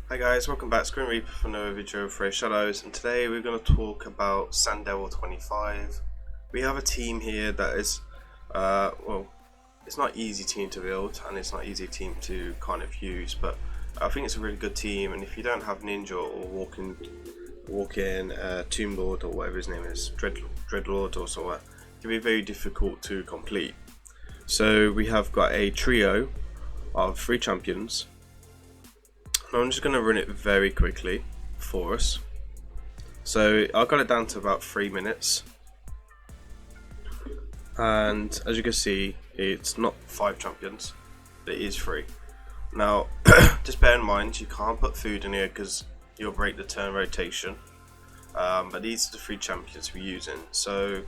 Hi guys, welcome back to Grim Reaper for another video of Raidshadowlegends, and today we're going to talk about Sand Devil 25. We have a team here that is, well, it's not an easy team to build and it's not an easy team to kind of use, but I think it's a really good team. And if you don't have Ninja or walk-in Tomb Lord or whatever his name is, Dreadlord or something, it can be very difficult to complete. So we have got a trio of 3 champions. I'm just going to run it very quickly for us. So I got it down to about 3 minutes, and as you can see, it's not 5 champions, it is 3. Now just bear in mind you can't put food in here because you'll break the turn rotation, but these are the 3 champions we're using. So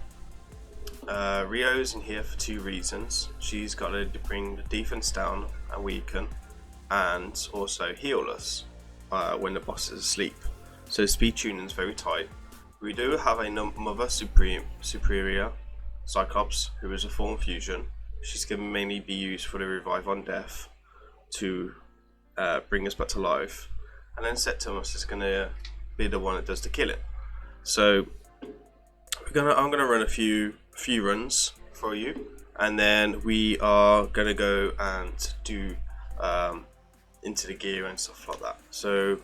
Rio's in here for 2 reasons. She's got to bring the defense down and weaken, and also heal us when the boss is asleep. So speed tuning is very tight. We do have a Mother Superior Cyclops, who is a form fusion. She's going to mainly be used for the revive on death to bring us back to life, and then Septimus is going to be the one that does the killing. So I'm gonna run a few runs for you, and then we are gonna go and do into the gear and stuff like that. So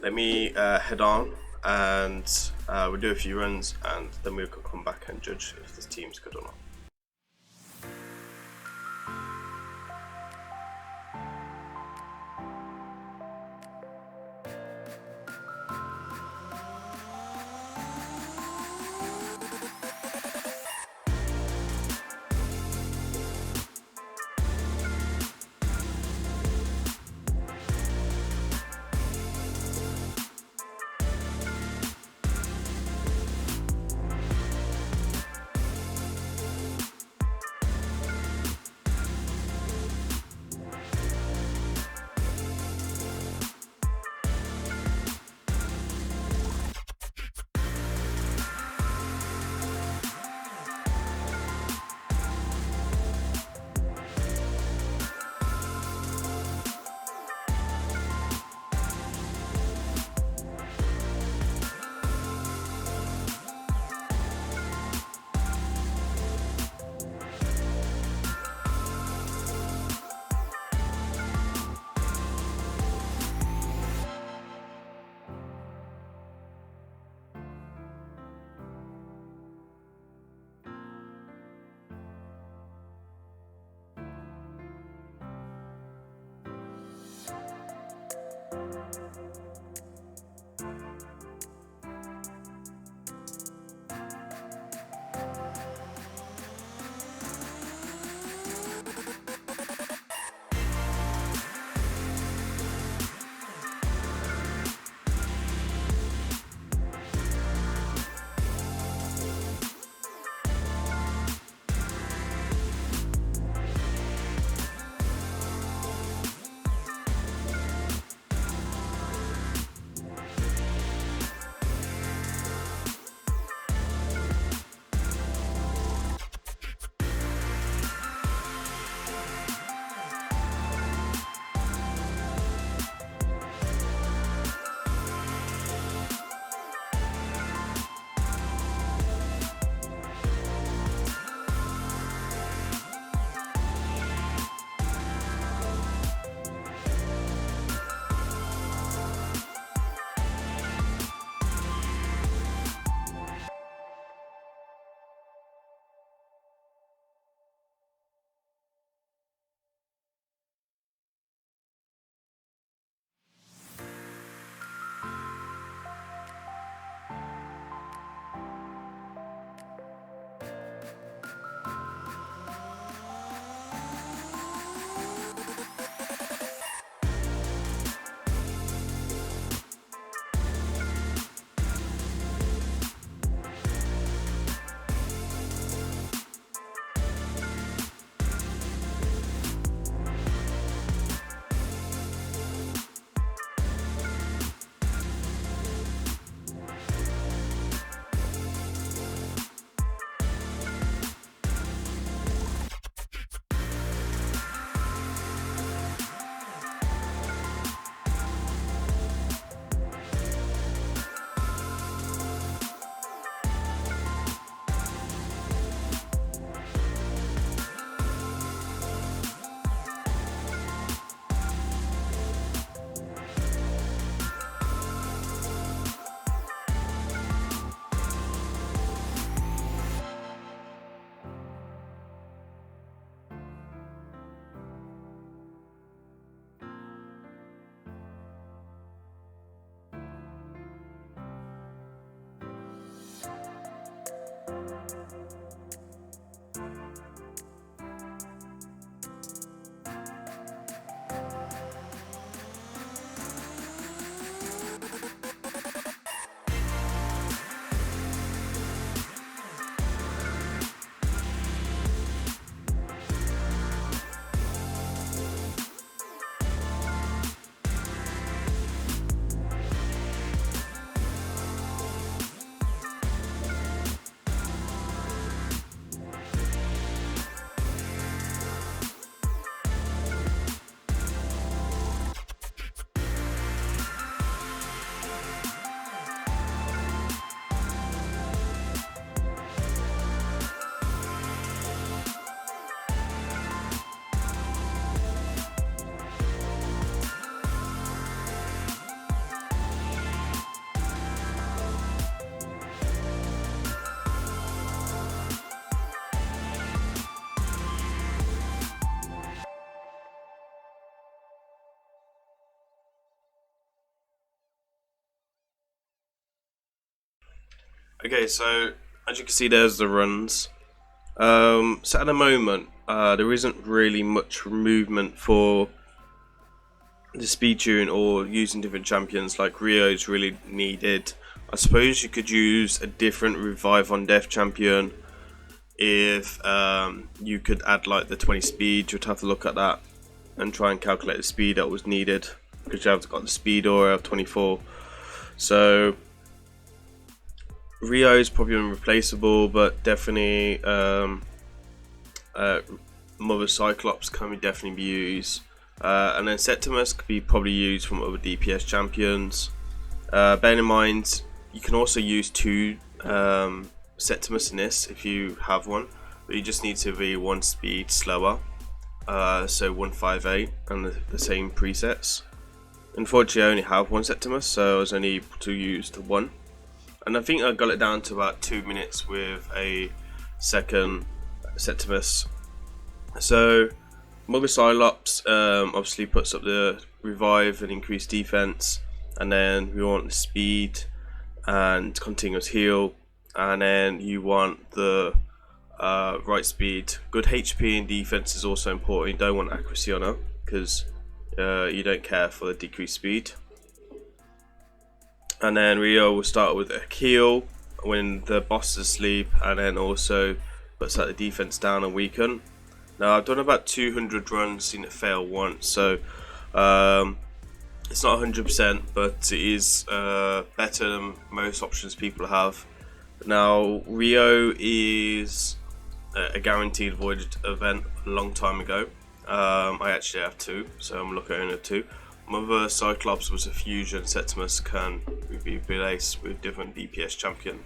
let me head on, and we'll do a few runs, and then we'll come back and judge if this team's good or not. Okay, so as you can see, there's the runs. So at the moment, there isn't really much movement for the speed tune or using different champions. Like Rio is really needed. I suppose you could use a different revive on death champion if you could add like the 20 speed. You'd have to look at that and try and calculate the speed that was needed, because you have got the speed aura of 24. So Rio is probably unreplaceable, but definitely Mother Cyclops can definitely be used, and then Septimus could be probably used from other DPS champions. Bear in mind, you can also use two Septimus in this if you have one, but you just need to be one speed slower, so 158 and the same presets. Unfortunately, I only have one Septimus, so I was only able to use the one, and I think I got it down to about 2 minutes with a second Septimus. So Mother Cyclops obviously puts up the revive and increased defense, and then we want the speed and continuous heal, and then you want the right speed. Good HP and defense is also important. You don't want accuracy on her because you don't care for the decreased speed. And then Rio will start with a heal when the boss is asleep, and then also puts the defense down and weaken. Now I've done about 200 runs, seen it fail once, so it's not 100%, but it is better than most options people have. Now Rio is a guaranteed voided event a long time ago. I actually have two, so I'm looking at two. Mother Cyclops was a fusion. Septimus can be replaced with different DPS champion.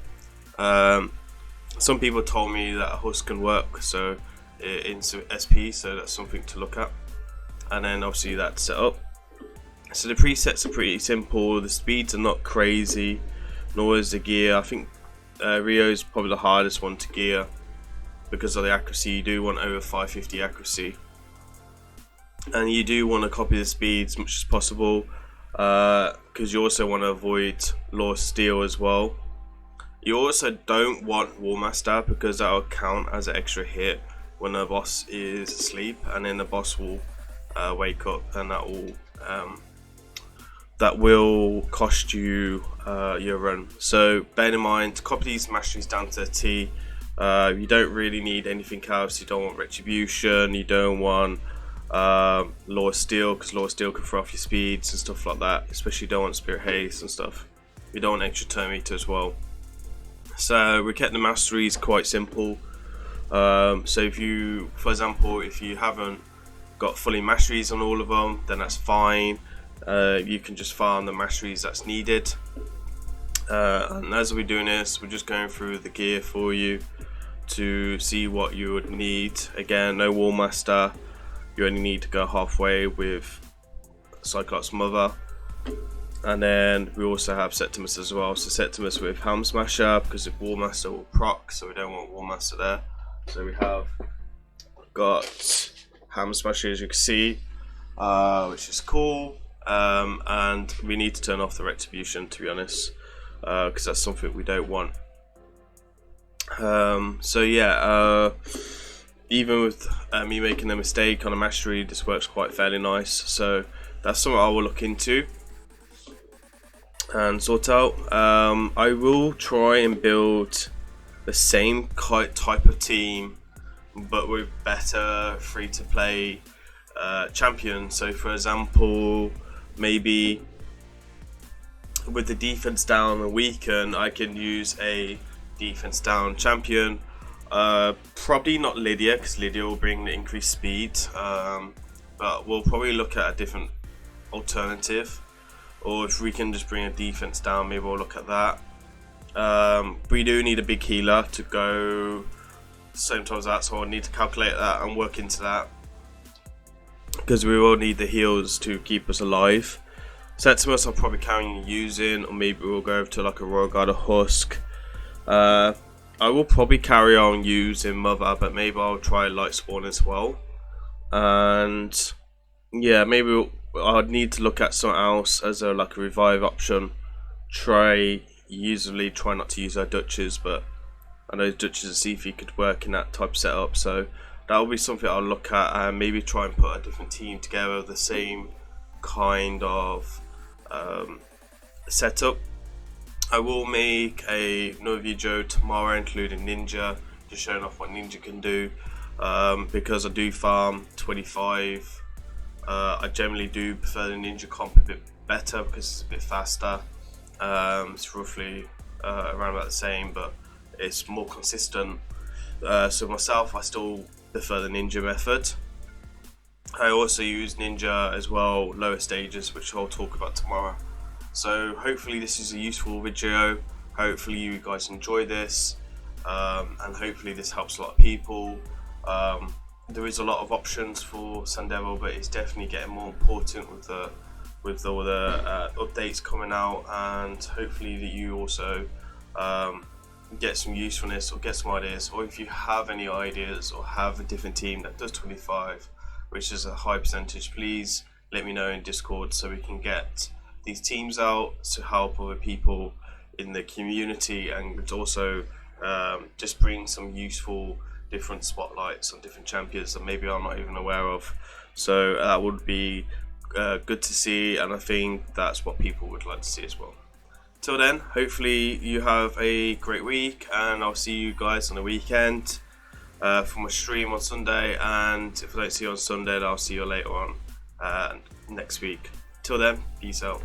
Some people told me that a husk can work, so in SP, so that's something to look at. And then obviously that's set up. So the presets are pretty simple. The speeds are not crazy, nor is the gear. I think Rio is probably the hardest one to gear because of the accuracy. You do want over 550 accuracy, and you do want to copy the speed as much as possible, because you also want to avoid lost steal as well. You also don't want Warmaster, because that will count as an extra hit when the boss is asleep, and then the boss will wake up, and that will cost you your run. So bear in mind, copy these masteries down to a T. You don't really need anything else. You don't want Retribution, you don't want Law of Steel, because Law of Steel can throw off your speeds and stuff like that. Especially you don't want Spirit Haste and stuff. You don't want extra turn meter as well. So we kept the masteries quite simple. So if you, for example, if you haven't got fully masteries on all of them, then that's fine. You can just farm the masteries that's needed. And as we're doing this, we're just going through the gear for you to see what you would need. Again, no Warmaster. You only need to go halfway with Cyclops Mother. And then we also have Septimus as well. So Septimus with Helm Smasher, because if Warmaster will proc, so we don't want Warmaster there. So we have got Helm Smasher, as you can see, which is cool. And we need to turn off the Retribution, to be honest, because that's something we don't want. So yeah, even with me making a mistake on a mastery, this works quite fairly nice. So that's something I will look into and sort out. I will try and build the same type of team, but with better free-to-play champions. So for example, maybe with the defense down and weaken, I can use a defense down champion. Probably not Lydia, because Lydia will bring the increased speed, but we'll probably look at a different alternative. Or if we can just bring a defense down, maybe we'll look at that. We do need a big healer to go the same time as that, so I'll need to calculate that and work into that, because we will need the heals to keep us alive. Septimus I'll probably carry on using, or maybe we'll go over to like a Royal Guard or Husk. I will probably carry on using Mother, but maybe I'll try Light Spawn as well. And yeah, maybe I'd need to look at something else as a revive option. Try usually try not to use our Dutches, but I know Dutches and see if you could work in that type of setup. So that will be something I'll look at, and maybe try and put a different team together, the same kind of setup. I will make another video tomorrow including Ninja, just showing off what Ninja can do, because I do farm 25. I generally do prefer the Ninja comp a bit better because it's a bit faster. It's roughly around about the same, but it's more consistent. So myself, I still prefer the Ninja method. I also use Ninja as well, lower stages, which I'll talk about tomorrow. So hopefully this is a useful video. Hopefully you guys enjoy this, and hopefully this helps a lot of people. There is a lot of options for Sun Devil, but it's definitely getting more important with all the updates coming out, and hopefully that you also get some usefulness or get some ideas, or if you have any ideas or have a different team that does 25, which is a high percentage, please let me know in Discord so we can get these teams out to help other people in the community, and also just bring some useful different spotlights on different champions that maybe I'm not even aware of. So that would be good to see, and I think that's what people would like to see as well. Till then, hopefully you have a great week, and I'll see you guys on the weekend for my stream on Sunday, and if I don't see you on Sunday, then I'll see you later on next week. Till then, peace out.